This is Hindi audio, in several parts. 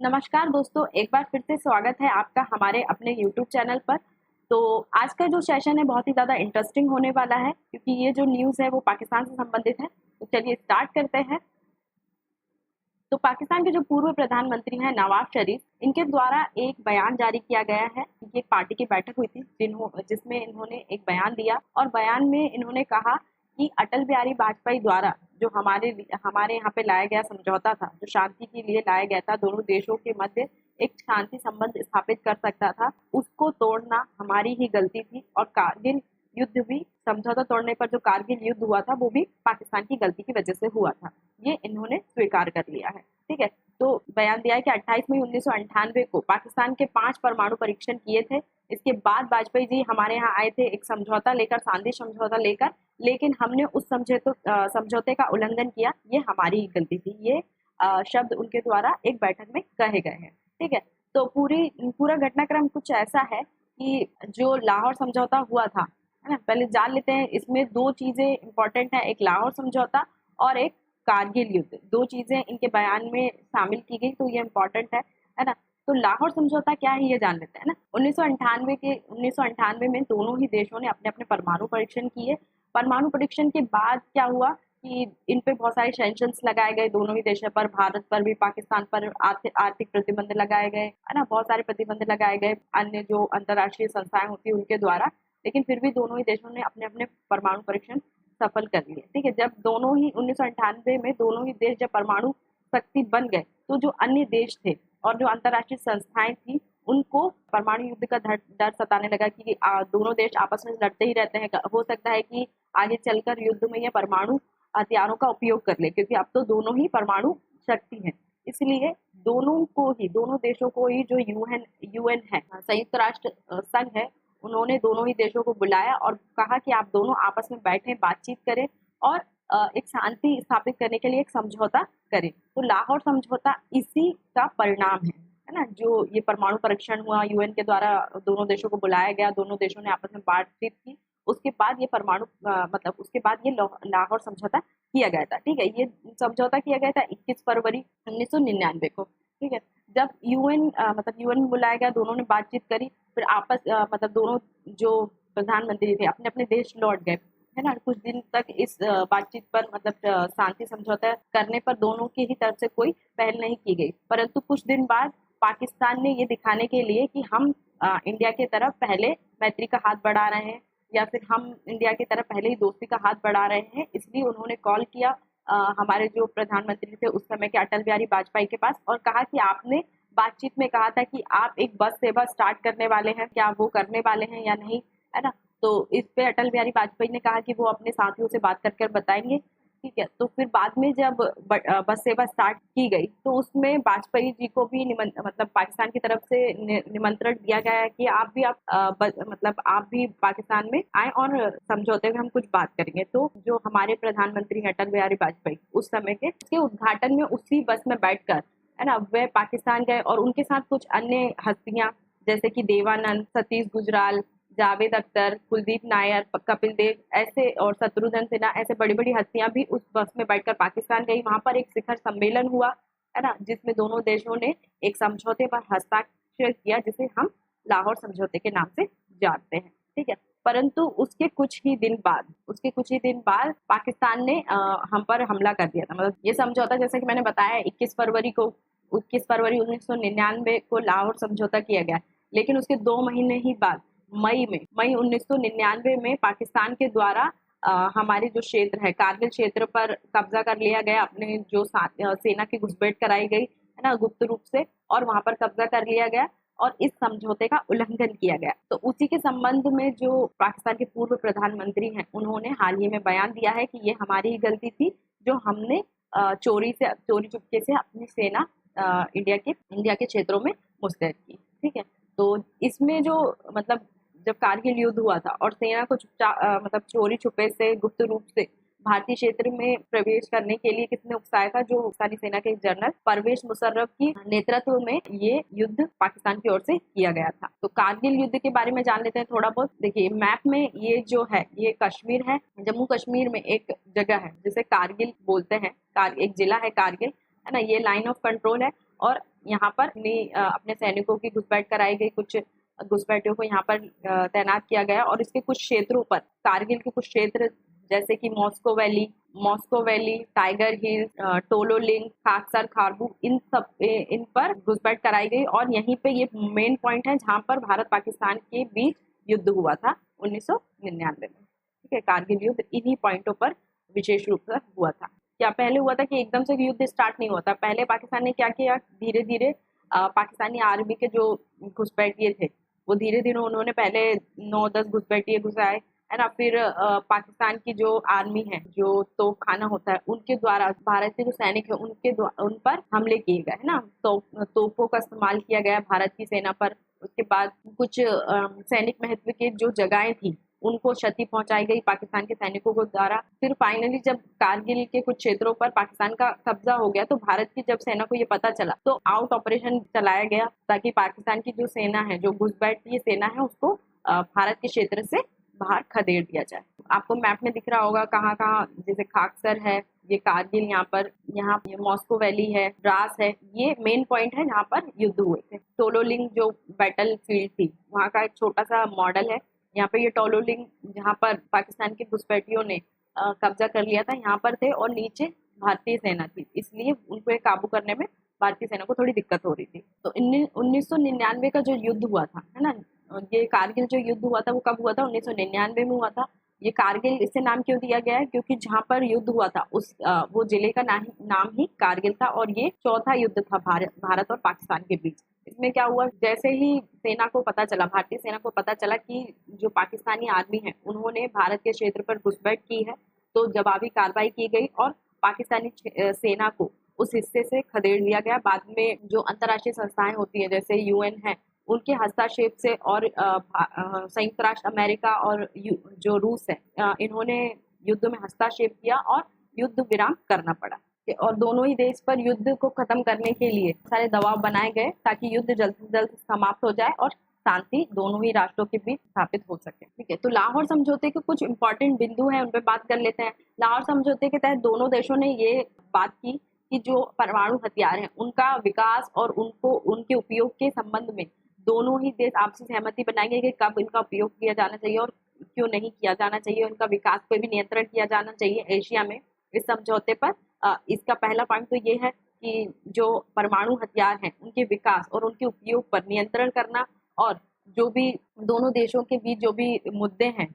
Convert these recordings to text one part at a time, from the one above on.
नमस्कार दोस्तों, एक बार फिर से स्वागत है आपका हमारे अपने YouTube चैनल पर। तो आज का जो सेशन है बहुत ही ज़्यादा इंटरेस्टिंग होने वाला है क्योंकि ये जो न्यूज़ है वो पाकिस्तान से संबंधित है। तो चलिए स्टार्ट करते हैं। तो पाकिस्तान के जो पूर्व प्रधानमंत्री हैं नवाज शरीफ, इनके द्वारा एक बयान जारी किया गया है कि एक पार्टी की बैठक हुई थी जिसमें इन्होंने एक बयान दिया और बयान में इन्होंने कहा कि अटल बिहारी वाजपेयी द्वारा जो हमारे हमारे यहाँ पे लाया गया समझौता था, जो शांति के लिए लाया गया था, दोनों देशों के मध्य एक शांति संबंध स्थापित कर सकता था, उसको तोड़ना हमारी ही गलती थी और कारगिल युद्ध भी समझौता तोड़ने पर जो कारगिल युद्ध हुआ था वो भी पाकिस्तान की गलती की वजह से हुआ था। ये इन्होंने स्वीकार कर लिया है। ठीक है, तो बयान दिया है कि 28 मई 1998 को पाकिस्तान के 5 परमाणु परीक्षण किए थे। इसके बाद वाजपेयी जी हमारे यहाँ आए थे एक समझौता लेकर, शांति समझौता लेकर, लेकिन हमने उस समझौते का उल्लंघन किया, ये हमारी ही गलती थी। ये शब्द उनके द्वारा एक बैठक में कहे गए हैं। ठीक है, तो पूरा घटनाक्रम कुछ ऐसा है कि जो लाहौर समझौता हुआ था, है ना, पहले जान लेते हैं। इसमें दो चीजें इंपॉर्टेंट है, एक लाहौर समझौता और एक कारगिल युद्ध। दो चीजें इनके बयान में शामिल की गई, तो ये इम्पोर्टेंट है ना। तो लाहौर समझौता क्या है ये जान लेते हैं ना। 1998 में दोनों ही देशों ने अपने अपने परमाणु परीक्षण किए। परमाणु परीक्षण के बाद क्या हुआ कि इन पे बहुत सारे सैंक्शंस लगाए गए दोनों ही देशों पर, भारत पर भी, पाकिस्तान पर आर्थिक प्रतिबंध लगाए गए, है ना, बहुत सारे प्रतिबंध लगाए गए अन्य जो अंतर्राष्ट्रीय संस्थाएं होती है उनके द्वारा। लेकिन फिर भी दोनों ही देशों ने अपने अपने परमाणु परीक्षण सफल कर लिए। ठीक है, जब दोनों ही 1998 में दोनों ही देश जब परमाणु शक्ति बन गए, तो जो अन्य देश थे और जो अंतर्राष्ट्रीय संस्थाएं थी उनको परमाणु युद्ध का डर सताने लगा कि दोनों देश आपस में लड़ते ही रहते हैं, हो सकता है कि आगे चलकर युद्ध में ये परमाणु हथियारों का उपयोग कर ले, क्योंकि अब तो दोनों ही परमाणु शक्ति हैं। इसलिए दोनों देशों को ही जो यूएन है, संयुक्त राष्ट्र संघ है, उन्होंने दोनों ही देशों को बुलाया और कहा कि आप दोनों आपस में बैठें, बातचीत करें और एक शांति स्थापित करने के लिए एक समझौता करें। तो लाहौर समझौता इसी का परिणाम है ना। जो ये परमाणु परीक्षण हुआ, यूएन के द्वारा दोनों देशों को बुलाया गया, दोनों देशों ने आपस में बातचीत की, उसके बाद ये उसके बाद ये लाहौर समझौता किया गया था। ठीक है, ये समझौता किया गया था 21 फरवरी 1999 को। ठीक है, जब यूएन बुलाया गया, दोनों ने बातचीत करी, फिर दोनों जो प्रधानमंत्री थे अपने अपने देश लौट गए, है ना। कुछ दिन तक इस बातचीत पर शांति समझौता करने पर दोनों की ही तरफ से कोई पहल नहीं की गई, परंतु कुछ दिन बाद पाकिस्तान ने ये दिखाने के लिए कि हम इंडिया की तरफ पहले मैत्री का हाथ बढ़ा रहे हैं या फिर हम इंडिया की तरफ पहले ही दोस्ती का हाथ बढ़ा रहे हैं, इसलिए उन्होंने कॉल किया हमारे जो प्रधानमंत्री थे उस समय के अटल बिहारी वाजपेयी के पास और कहा कि आपने बातचीत में कहा था कि आप एक बस सेवा स्टार्ट करने वाले हैं, क्या वो करने वाले हैं या नहीं, है ना। तो इस पे अटल बिहारी वाजपेयी ने कहा कि वो अपने साथियों से बात कर बताएंगे। ठीक है, तो फिर बाद में जब बस सेवा स्टार्ट की गई तो उसमें वाजपेयी जी को भी पाकिस्तान की तरफ से निमंत्रण दिया गया है कि आप भी पाकिस्तान में आए और समझौते में हम कुछ बात करेंगे। तो जो हमारे प्रधानमंत्री हैं अटल बिहारी वाजपेयी उस समय के, उसके उद्घाटन में उसी बस में बैठकर, है ना, वे पाकिस्तान गए और उनके साथ कुछ अन्य हस्तियां जैसे कि देवानंद, सतीश गुजराल, जावेद अख्तर, कुलदीप नायर, कपिल देव ऐसे और शत्रुघ्न सिन्हा ऐसे बड़ी बड़ी हस्तियां भी उस बस में बैठकर पाकिस्तान गई। वहां पर एक शिखर सम्मेलन हुआ, है ना, जिसमें दोनों देशों ने एक समझौते पर हस्ताक्षर किया जिसे हम लाहौर समझौते के नाम से जानते हैं। ठीक है, परंतु उसके कुछ ही दिन बाद पाकिस्तान ने हम पर हमला कर दिया था। मतलब ये समझौता, जैसे कि मैंने बताया, 21 फरवरी 1999 को लाहौर समझौता किया गया, लेकिन उसके 2 महीने ही बाद मई 1999 में पाकिस्तान के द्वारा हमारे जो क्षेत्र है कारगिल क्षेत्र पर कब्जा कर लिया गया। अपने जो सेना की घुसपैठ कराई गई, है ना, गुप्त रूप से, और वहां पर कब्जा कर लिया गया और इस समझौते का उल्लंघन किया गया। तो उसी के संबंध में जो पाकिस्तान के पूर्व प्रधानमंत्री हैं उन्होंने हाल ही में बयान दिया है कि ये हमारी ही गलती थी जो हमने चोरी चुपके से अपनी सेना इंडिया के क्षेत्रों में मुस्तैद की। ठीक है, तो इसमें जो जब कारगिल युद्ध हुआ था और सेना को चोरी छुपे से गुप्त रूप से भारतीय क्षेत्र में प्रवेश करने के लिए किसने उकसाया था? जो पाकिस्तानी सेना के जनरल परवेज मुशर्रफ की नेतृत्व में ये युद्ध पाकिस्तान की ओर से किया गया था। तो कारगिल युद्ध के बारे में जान लेते हैं थोड़ा बहुत। देखिए, मैप में ये जो है ये कश्मीर है, जम्मू कश्मीर में एक जगह है जिसे कारगिल बोलते हैं, एक जिला है कारगिल, है ना, ये लाइन ऑफ कंट्रोल है और यहाँ पर अपने सैनिकों की घुसपैठ कराई गई, कुछ घुसपैठियों को यहाँ पर तैनात किया गया और इसके कुछ क्षेत्रों पर, कारगिल के कुछ क्षेत्र जैसे कि मॉस्को वैली, टाइगर हिल, टोलोलिंग, खाकसर खारबू, इन पर घुसपैठ कराई गई और यहीं पे ये मेन पॉइंट है जहाँ पर भारत पाकिस्तान के बीच युद्ध हुआ था 1999 में। ठीक है, कारगिल युद्ध इन्हीं पॉइंटों पर विशेष रूप से हुआ था। क्या पहले हुआ था कि एकदम से युद्ध स्टार्ट नहीं हुआ था। पहले पाकिस्तान ने क्या किया, धीरे धीरे पाकिस्तानी आर्मी के जो घुसपैठिए थे वो धीरे धीरे उन्होंने पहले 9-10 घुसपैठिए घुसाए, है ना। फिर पाकिस्तान की जो आर्मी है, जो तोपखाना होता है, उनके द्वारा भारत के जो सैनिक है उन पर हमले किए गए, है ना। तोपों का इस्तेमाल किया गया भारत की सेना पर। उसके बाद कुछ सैनिक महत्व के जो जगहें थी उनको क्षति पहुंचाई गई पाकिस्तान के सैनिकों को द्वारा। फिर फाइनली जब कारगिल के कुछ क्षेत्रों पर पाकिस्तान का कब्जा हो गया तो भारत की जब सेना को ये पता चला तो आउट ऑपरेशन चलाया गया ताकि पाकिस्तान की जो सेना है, जो घुसपैठी सेना है, उसको भारत के क्षेत्र से बाहर खदेड़ दिया जाए। आपको मैप में दिख रहा होगा कहाँ कहाँ, जैसे खाकसर है, ये कारगिल, यहाँ मॉस्को वैली है, द्रास है, ये मेन पॉइंट है जहाँ पर युद्ध हुए थे। टोलोलिंग जो बैटल फील्ड थी वहाँ का एक छोटा सा मॉडल है। यहाँ पे ये टोलोलिंग जहाँ पर पाकिस्तान के घुसपैठियों ने कब्जा कर लिया था, यहाँ पर थे और नीचे भारतीय सेना थी, इसलिए उनको काबू करने में भारतीय सेना को थोड़ी दिक्कत हो रही थी। तो 1999 का जो युद्ध हुआ था, है ना, ये कारगिल जो युद्ध हुआ था वो कब हुआ था, 1999 में हुआ था। ये कारगिल इससे नाम क्यों दिया गया है, क्योंकि जहाँ पर युद्ध हुआ था वो जिले का नाम ही कारगिल था और ये चौथा युद्ध था भारत और पाकिस्तान के बीच। इसमें क्या हुआ, जैसे ही सेना को पता चला, भारतीय सेना को पता चला कि जो पाकिस्तानी आर्मी है उन्होंने भारत के क्षेत्र पर घुसपैठ की है, तो जवाबी कार्रवाई की गई और पाकिस्तानी सेना को उस हिस्से से खदेड़ लिया गया। बाद में जो अंतर्राष्ट्रीय संस्थाएं होती है जैसे यूएन है, उनके हस्तक्षेप से और संयुक्त राष्ट्र अमेरिका और जो रूस है, इन्होंने युद्ध में हस्तक्षेप किया और युद्ध विराम करना पड़ा। और दोनों ही देश पर युद्ध को खत्म करने के लिए सारे दबाव बनाए गए ताकि युद्ध जल्द से जल्द समाप्त हो जाए और शांति दोनों ही राष्ट्रों के बीच स्थापित हो सके। ठीक है, तो लाहौर समझौते के कुछ इंपॉर्टेंट बिंदु हैं, उन पर बात कर लेते हैं। लाहौर समझौते के तहत दोनों देशों ने ये बात की कि जो परमाणु हथियार हैं उनका विकास और उनके उपयोग के संबंध में दोनों ही देश आपसी सहमति बनाएंगे कि कब इनका उपयोग किया जाना चाहिए और क्यों नहीं किया जाना चाहिए, उनका विकास पे भी नियंत्रण किया जाना चाहिए एशिया में। इस समझौते पर इसका पहला पॉइंट तो ये है कि जो परमाणु हथियार हैं उनके विकास और उनके उपयोग पर नियंत्रण करना, और जो भी दोनों देशों के बीच जो भी मुद्दे हैं,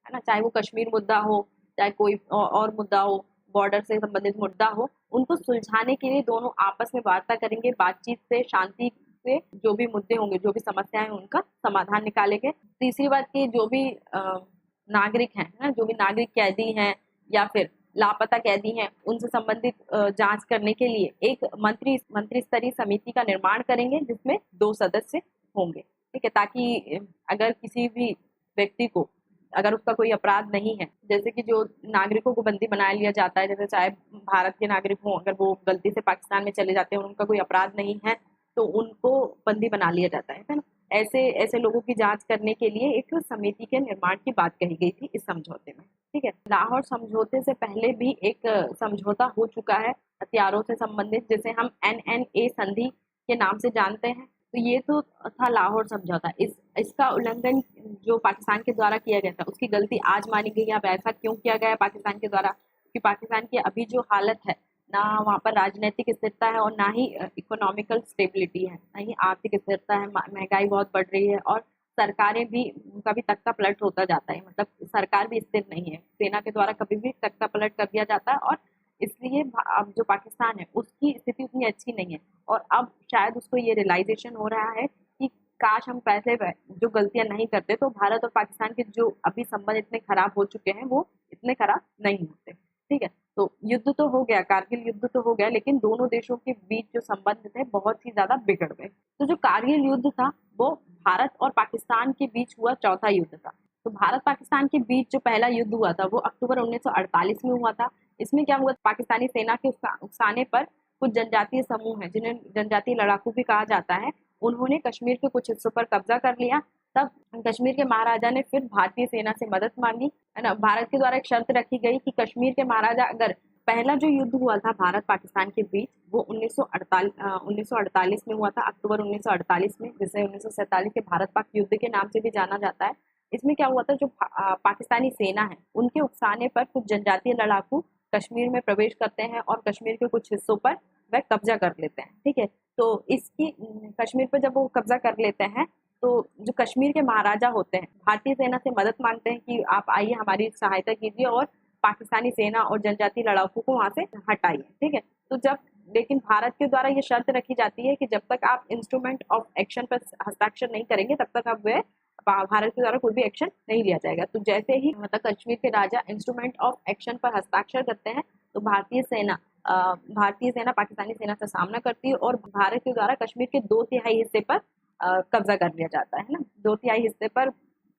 है ना, चाहे वो कश्मीर मुद्दा हो, चाहे कोई और मुद्दा हो, बॉर्डर से संबंधित मुद्दा हो, उनको सुलझाने के लिए दोनों आपस में वार्ता करेंगे, बातचीत से, शांति से जो भी मुद्दे होंगे, जो भी समस्याएं उनका समाधान निकालेंगे। तीसरी बात की जो भी नागरिक हैं, ना, जो भी नागरिक कैदी हैं या फिर लापता कैदी हैं, उनसे संबंधित जांच करने के लिए एक मंत्री स्तरीय समिति का निर्माण करेंगे जिसमें 2 सदस्य होंगे। ठीक है, ताकि अगर किसी भी व्यक्ति को, अगर उसका कोई अपराध नहीं है, जैसे कि जो नागरिकों को बंदी बना लिया जाता है, जैसे चाहे भारत के नागरिक हों, अगर वो गलती से पाकिस्तान में चले जाते हैं और उनका कोई अपराध नहीं है तो उनको बंदी बना लिया जाता है ना। ऐसे लोगों की जांच करने के लिए एक समिति के निर्माण की बात कही गई थी इस समझौते में। ठीक है, लाहौर समझौते से पहले भी एक समझौता हो चुका है हथियारों से संबंधित, जिसे हम NNA संधि के नाम से जानते हैं। तो ये तो था लाहौर समझौता। इसका उल्लंघन जो पाकिस्तान के द्वारा किया गया था उसकी गलती आज मानी गई। अब ऐसा क्यों किया गया पाकिस्तान के द्वारा, कि पाकिस्तान की अभी जो हालत है, ना वहाँ पर राजनीतिक स्थिरता है और ना ही इकोनॉमिकल स्टेबिलिटी है, ना ही आर्थिक स्थिरता है, महंगाई बहुत बढ़ रही है और सरकारें भी, उनका भी तख्ता पलट होता जाता है, मतलब सरकार भी स्थिर नहीं है, सेना के द्वारा कभी भी तख्ता पलट कर दिया जाता है और इसलिए अब जो पाकिस्तान है उसकी स्थिति उतनी अच्छी नहीं है। और अब शायद उसको ये रियलाइजेशन हो रहा है कि काश हम पहले जो गलतियां नहीं करते तो भारत और पाकिस्तान के जो अभी संबंध इतने खराब हो चुके हैं वो इतने खराब नहीं होते। ठीक है, तो युद्ध तो हो गया, कारगिल युद्ध तो हो गया, लेकिन दोनों देशों के बीच जो संबंध थे बहुत ही ज्यादा बिगड़ गए। तो जो कारगिल युद्ध था वो भारत और पाकिस्तान के बीच हुआ चौथा युद्ध था। तो भारत पाकिस्तान के बीच जो पहला युद्ध हुआ था वो अक्टूबर 1948 में हुआ था। इसमें क्या हुआ, पाकिस्तानी सेना के उकसाने पर कुछ जनजातीय समूह हैं, जिन्हें जनजातीय लड़ाकू भी कहा जाता है, उन्होंने कश्मीर के कुछ हिस्सों पर कब्जा कर लिया। तब कश्मीर के महाराजा ने फिर भारतीय सेना से मदद मांगी, है ना। भारत के द्वारा एक शर्त रखी गई कि कश्मीर के महाराजा अगर पहला जो युद्ध हुआ था भारत पाकिस्तान के बीच वो 1948 में हुआ था, अक्टूबर 1948 में, जिसे 1947 के भारत पाक युद्ध के नाम से भी जाना जाता है। इसमें क्या हुआ था, जो पाकिस्तानी सेना है उनके उकसाने पर कुछ जनजातीय लड़ाकू कश्मीर में प्रवेश करते हैं और कश्मीर के कुछ हिस्सों पर वह कब्जा कर लेते हैं। ठीक है, तो इसकी कश्मीर पर जब वो कब्जा कर लेते हैं तो जो कश्मीर के महाराजा होते हैं भारतीय सेना से मदद मांगते हैं कि आप आइए हमारी सहायता कीजिए और पाकिस्तानी सेना और जनजातीय लड़ाकू को वहां से हटाइए। ठीक है, तो जब लेकिन भारत के द्वारा ये शर्त रखी जाती है कि जब तक आप इंस्ट्रूमेंट ऑफ एक्शन पर हस्ताक्षर नहीं करेंगे तब तक आप वह भारत के द्वारा कोई भी एक्शन नहीं लिया जाएगा। तो जैसे ही मतलब कश्मीर के राजा इंस्ट्रूमेंट ऑफ एक्शन पर हस्ताक्षर करते हैं तो भारतीय सेना पाकिस्तानी सेना का सामना करती है और भारत के द्वारा कश्मीर के 2/3 हिस्से पर कब्जा कर लिया जाता है ना, 2/3 हिस्से पर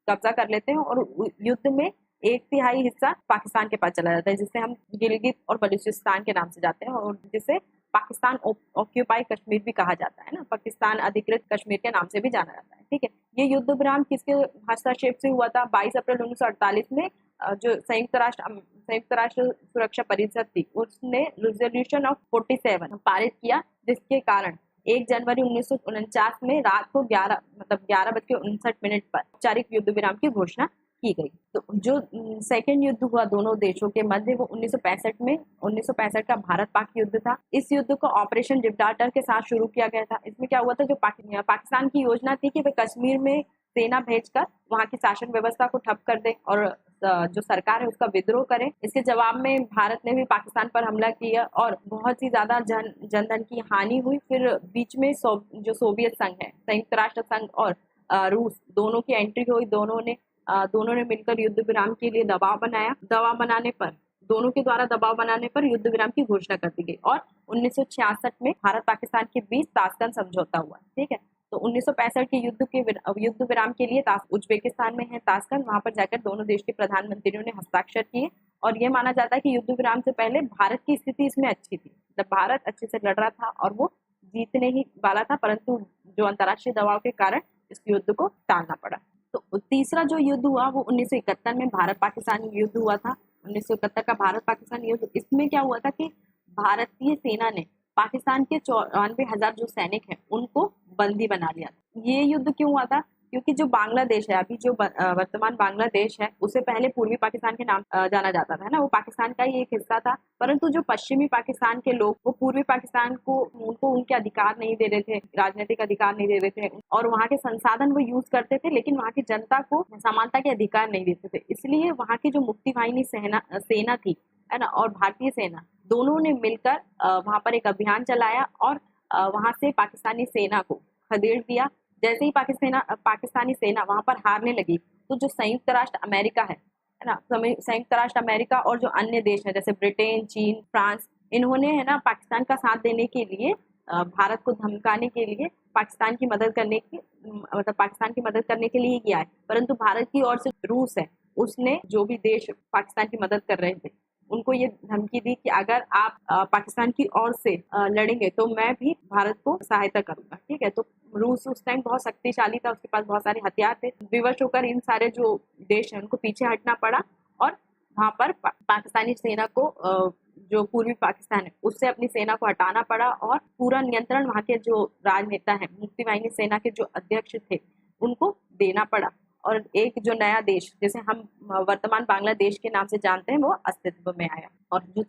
कब्जा कर लेते हैं और युद्ध में 1/3 हिस्सा पाकिस्तान के पास चला जाता है, जिसे हम गिलगित और बलूचिस्तान के नाम से जाते हैं और जिसे पाकिस्तान ऑक्यूपाई कश्मीर भी कहा जाता है ना, पाकिस्तान अधिकृत कश्मीर के नाम से भी जाना जाता है। ठीक है, ये युद्ध विराम किसके हस्तक्षेप से हुआ था? 22 अप्रैल 1948 में जो संयुक्त राष्ट्र सुरक्षा परिषद थी उसने रेजोल्यूशन ऑफ 47 पारित किया, जिसके कारण 1 जनवरी 1949 में रात को 11:59 पर औपचारिक युद्ध विराम की घोषणा की गई। तो जो सेकेंड युद्ध हुआ दोनों देशों के मध्य वो 1965 का भारत पाक युद्ध था। इस युद्ध को ऑपरेशन जिब्राल्टर के साथ शुरू किया गया था। इसमें क्या हुआ था, जो पाकिस्तान की योजना थी कि वे कश्मीर में सेना भेजकर वहां की शासन व्यवस्था को ठप कर दे और जो सरकार है उसका विद्रोह करे। इसके जवाब में भारत ने भी पाकिस्तान पर हमला किया और बहुत ही ज्यादा जनधन की हानि हुई। फिर बीच में जो सोवियत संघ है, संयुक्त राष्ट्र संघ और रूस दोनों की एंट्री हुई। दोनों ने मिलकर युद्ध विराम के लिए दोनों के द्वारा दबाव बनाने पर युद्ध विराम की घोषणा कर दी गई और 1966 में भारत पाकिस्तान के बीच ताशकंद समझौता हुआ। ठीक है, तो 1965 के युद्ध विराम के लिए उज्बेकिस्तान में है ताशकंद, वहां पर जाकर दोनों देश के प्रधानमंत्रियों ने हस्ताक्षर किए और यह माना जाता है कि युद्ध विराम से पहले भारत की स्थिति इसमें अच्छी थी, मतलब भारत अच्छे से लड़ रहा था और वो जीतने ही वाला था, परंतु जो अंतर्राष्ट्रीय दबाव के कारण इस युद्ध को टालना पड़ा। तो तीसरा जो युद्ध हुआ वो 1971 में भारत पाकिस्तान युद्ध हुआ था। 1971 का भारत पाकिस्तान युद्ध, इसमें क्या हुआ था कि भारतीय सेना ने पाकिस्तान के 94,000 जो सैनिक हैं उनको बंदी बना लिया। ये युद्ध क्यों हुआ था? क्योंकि जो बांग्लादेश है, अभी जो वर्तमान बांग्लादेश है, उसे पहले पूर्वी पाकिस्तान के नाम जाना जाता था ना, वो पाकिस्तान का ही एक हिस्सा था। परंतु जो पश्चिमी पाकिस्तान के लोग वो पूर्वी पाकिस्तान को उनको उनके अधिकार नहीं दे रहे थे, राजनीतिक अधिकार नहीं दे रहे थे और वहाँ के संसाधन वो यूज करते थे, लेकिन वहाँ की जनता को समानता के अधिकार नहीं देते थे। इसलिए वहाँ की जो मुक्ति वाहिनी सेना थी है ना, और भारतीय सेना दोनों ने मिलकर वहां पर एक अभियान चलाया और वहां से पाकिस्तानी सेना को खदेड़ दिया। जैसे ही पाकिस्तानी सेना वहां पर हारने लगी तो जो संयुक्त राष्ट्र अमेरिका है ना, संयुक्त राष्ट्र अमेरिका और जो अन्य देश है जैसे ब्रिटेन, चीन, फ्रांस, इन्होंने है ना पाकिस्तान का साथ देने के लिए भारत को धमकाने के लिए पाकिस्तान की मदद करने के लिए किया है। परंतु भारत की ओर से रूस है, उसने जो भी देश पाकिस्तान की मदद कर रहे थे उनको ये धमकी दी कि अगर आप पाकिस्तान की ओर से लड़ेंगे तो मैं भी भारत को सहायता करूंगा। ठीक है, तो रूस उस टाइम बहुत शक्तिशाली था, उसके पास बहुत सारे हथियार थे। विवश होकर इन सारे जो देश हैं उनको पीछे हटना पड़ा और वहां पर पाकिस्तानी सेना को जो पूर्वी पाकिस्तान है उससे अपनी सेना को हटाना पड़ा और पूरा नियंत्रण वहां के जो राजनेता है, मुक्ति वाहिनी सेना के जो अध्यक्ष थे, उनको देना पड़ा और एक जो नया देश जैसे हम वर्तमान बांग्लादेश के नाम से जानते हैं वो अस्तित्व में आया। और जो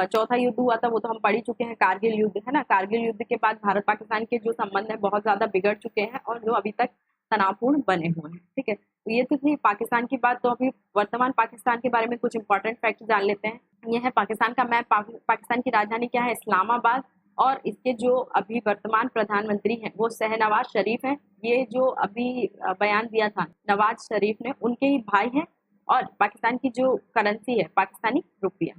चौथा युद्ध हुआ था वो तो हम पढ़ ही चुके हैं, कारगिल युद्ध है ना। कारगिल युद्ध के बाद भारत पाकिस्तान के जो संबंध है बहुत ज्यादा बिगड़ चुके हैं और जो अभी तक तनावपूर्ण बने हुए हैं। ठीक है, तो ये तो थी पाकिस्तान की बात। तो अभी वर्तमान पाकिस्तान के बारे में कुछ इंपॉर्टेंट फैक्ट जान लेते हैं। यह है पाकिस्तान का मैप। पाकिस्तान की राजधानी क्या है? इस्लामाबाद। और इसके जो अभी वर्तमान प्रधानमंत्री हैं वो शहनवाज शरीफ हैं। ये जो अभी बयान दिया था नवाज शरीफ ने, उनके ही भाई हैं। और पाकिस्तान की जो करेंसी है पाकिस्तानी रुपया।